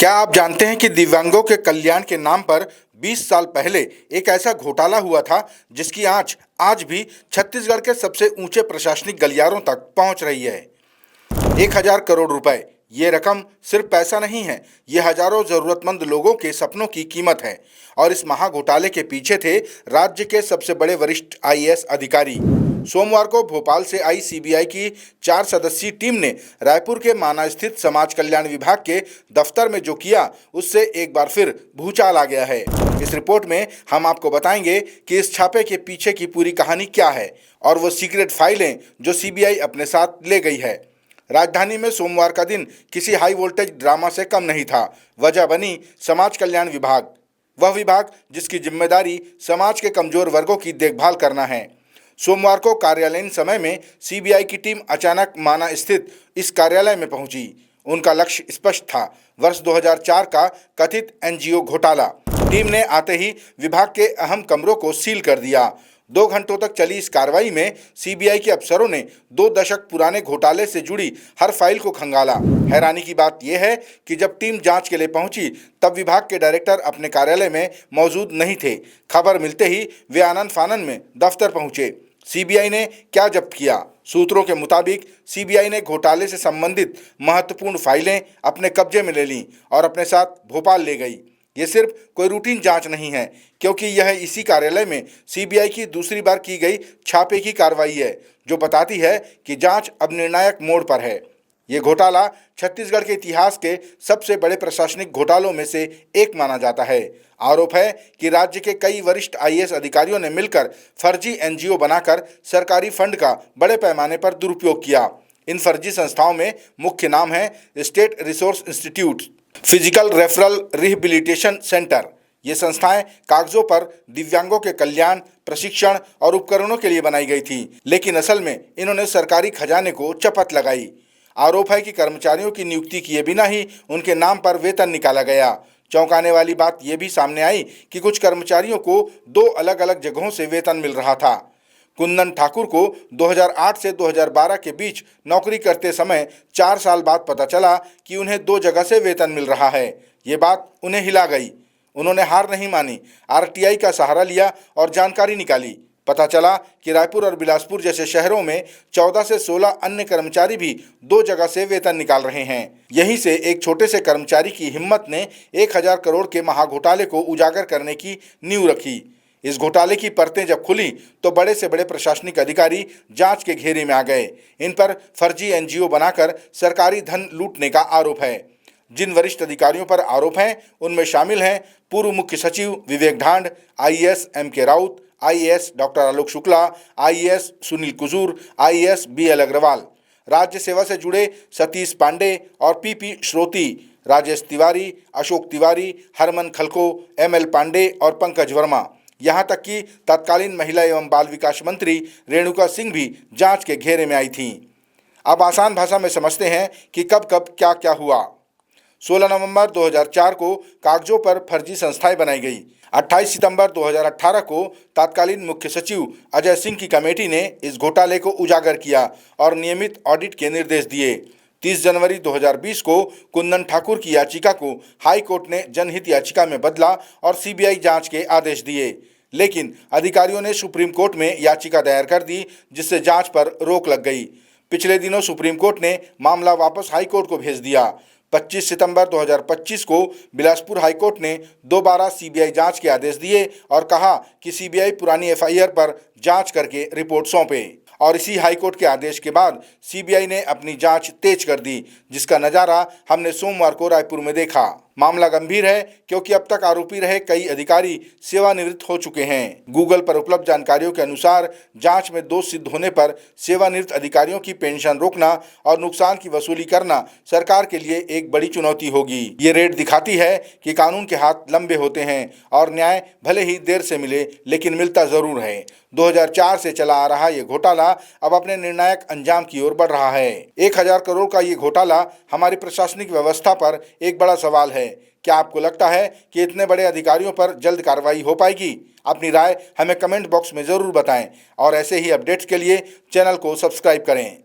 क्या आप जानते हैं कि दिव्यांगों के कल्याण के नाम पर 20 साल पहले एक ऐसा घोटाला हुआ था जिसकी आंच आज भी छत्तीसगढ़ के सबसे ऊंचे प्रशासनिक गलियारों तक पहुंच रही है। 1,000 करोड़ रुपए, ये रकम सिर्फ पैसा नहीं है, ये हजारों जरूरतमंद लोगों के सपनों की कीमत है। और इस महा घोटाले के पीछे थे राज्य के सबसे बड़े वरिष्ठ आईएएस अधिकारी। सोमवार को भोपाल से आई सीबीआई की 4 सदस्यीय टीम ने रायपुर के माना स्थित समाज कल्याण विभाग के दफ्तर में जो किया, उससे एक बार फिर भूचाल आ गया है। इस रिपोर्ट में हम आपको बताएंगे कि इस छापे के पीछे की पूरी कहानी क्या है और वो सीक्रेट फाइलें जो सीबीआई अपने साथ ले गई है। राजधानी में सोमवार का दिन किसी हाई वोल्टेज ड्रामा से कम नहीं था। वजह बनी समाज कल्याण विभाग, वह विभाग जिसकी जिम्मेदारी समाज के कमजोर वर्गों की देखभाल करना है। सोमवार को कार्यालयीन समय में सीबीआई की टीम अचानक माना स्थित इस कार्यालय में पहुंची। उनका लक्ष्य स्पष्ट था, वर्ष 2004 का कथित एनजीओ घोटाला। टीम ने आते ही विभाग के अहम कमरों को सील कर दिया। 2 घंटों तक चली इस कार्रवाई में सीबीआई के अफसरों ने 2 दशक पुराने घोटाले से जुड़ी हर फाइल को खंगाला। हैरानी की बात यह है कि जब टीम जांच के लिए पहुंची तब विभाग के डायरेक्टर अपने कार्यालय में मौजूद नहीं थे। खबर मिलते ही वे आनन फानन में दफ्तर पहुंचे। सीबीआई ने क्या जब्त किया? सूत्रों के मुताबिक सीबीआई ने घोटाले से संबंधित महत्वपूर्ण फाइलें अपने कब्जे में ले लीं और अपने साथ भोपाल ले गई। ये सिर्फ कोई रूटीन जांच नहीं है, क्योंकि यह इसी कार्यालय में सीबीआई की दूसरी बार की गई छापे की कार्रवाई है, जो बताती है कि जांच अब निर्णायक मोड़ पर है। ये घोटाला छत्तीसगढ़ के इतिहास के सबसे बड़े प्रशासनिक घोटालों में से एक माना जाता है। आरोप है कि राज्य के कई वरिष्ठ आईएएस अधिकारियों ने मिलकर फर्जी एनजीओ बनाकर सरकारी फंड का बड़े पैमाने पर दुरुपयोग किया। इन फर्जी संस्थाओं में मुख्य नाम है state resource institute, physical referral rehabilitation centre. ये संस्थाएं कागजों पर दिव्यांगों के कल्याण, प्रशिक्षण और उपकरणों के लिए बनाई गई थी, लेकिन असल में इन्होंने सरकारी खजाने को चपत लगाई। आरोप है कि कर्मचारियों की नियुक्ति किए बिना ही उनके नाम पर वेतन निकाला गया। चौंकाने वाली बात यह भी सामने आई कि कुछ कर्मचारियों को 2 अलग अलग जगहों से वेतन मिल रहा था। कुंदन ठाकुर को 2008 से 2012 के बीच नौकरी करते समय 4 साल बाद पता चला कि उन्हें 2 जगह से वेतन मिल रहा है। ये बात उन्हें हिला गई। उन्होंने हार नहीं मानी, आरटीआई का सहारा लिया और जानकारी निकाली। पता चला कि रायपुर और बिलासपुर जैसे शहरों में 14 से 16 अन्य कर्मचारी भी 2 जगह से वेतन निकाल रहे हैं। यहीं से एक छोटे से कर्मचारी की हिम्मत ने 1,000 करोड़ के महाघोटाले को उजागर करने की नींव रखी। इस घोटाले की परतें जब खुली तो बड़े से बड़े प्रशासनिक अधिकारी जांच के घेरे में आ गए। इन पर फर्जी एनजीओ बनाकर सरकारी धन लूटने का आरोप है। जिन वरिष्ठ अधिकारियों पर आरोप हैं उनमें शामिल हैं पूर्व मुख्य सचिव Vivek Dhand, IAS M K Raut, IAS doctor Alok Shukla, IAS Sunil Kujur, IAS B L Agrawal, राज्य सेवा से जुड़े सतीश पांडे और पीपी श्रोती, राजेश तिवारी, अशोक तिवारी, हरमन खलको, एमएल पांडे और पंकज वर्मा। यहाँ तक कि तत्कालीन महिला एवं बाल विकास मंत्री रेणुका सिंह भी जांच के घेरे में आई थीं। अब आसान भाषा में समझते हैं कि कब कब क्या क्या हुआ। 16 नवंबर 2004 को कागजों पर फर्जी संस्थाएं बनाई गई। 28 सितंबर 2018 को तत्कालीन मुख्य सचिव अजय सिंह की कमेटी ने इस घोटाले को उजागर किया और नियमित ऑडिट के निर्देश दिए। 30 जनवरी 2020 को कुंदन ठाकुर की याचिका को हाई कोर्ट ने जनहित याचिका में बदला और सीबीआई जांच के आदेश दिए, लेकिन अधिकारियों ने सुप्रीम कोर्ट में याचिका दायर कर दी, जिससे जांच पर रोक लग गई। पिछले दिनों सुप्रीम कोर्ट ने मामला वापस हाई कोर्ट को भेज दिया। 25 सितंबर 2025 को बिलासपुर हाईकोर्ट ने दोबारा सीबीआई जांच के आदेश दिए और कहा कि सीबीआई पुरानी एफआईआर पर जांच करके रिपोर्ट सौंपे। और इसी हाईकोर्ट के आदेश के बाद सीबीआई ने अपनी जांच तेज कर दी, जिसका नज़ारा हमने सोमवार को रायपुर में देखा। मामला गंभीर है क्योंकि अब तक आरोपी रहे कई अधिकारी सेवानिवृत्त हो चुके हैं। गूगल पर उपलब्ध जानकारियों के अनुसार जांच में दोष सिद्ध होने पर सेवानिवृत्त अधिकारियों की पेंशन रोकना और नुकसान की वसूली करना सरकार के लिए एक बड़ी चुनौती होगी। ये रेड दिखाती है कि कानून के हाथ लंबे होते हैं और न्याय भले ही देर से मिले, लेकिन मिलता जरूर है। 2004 से चला आ रहा ये घोटाला अब अपने निर्णायक अंजाम की ओर बढ़ रहा है। 1,000 करोड़ का ये घोटाला हमारी प्रशासनिक व्यवस्था पर एक बड़ा सवाल है। क्या आपको लगता है कि इतने बड़े अधिकारियों पर जल्द कार्रवाई हो पाएगी? अपनी राय हमें कमेंट बॉक्स में ज़रूर बताएं और ऐसे ही अपडेट्स के लिए चैनल को सब्सक्राइब करें।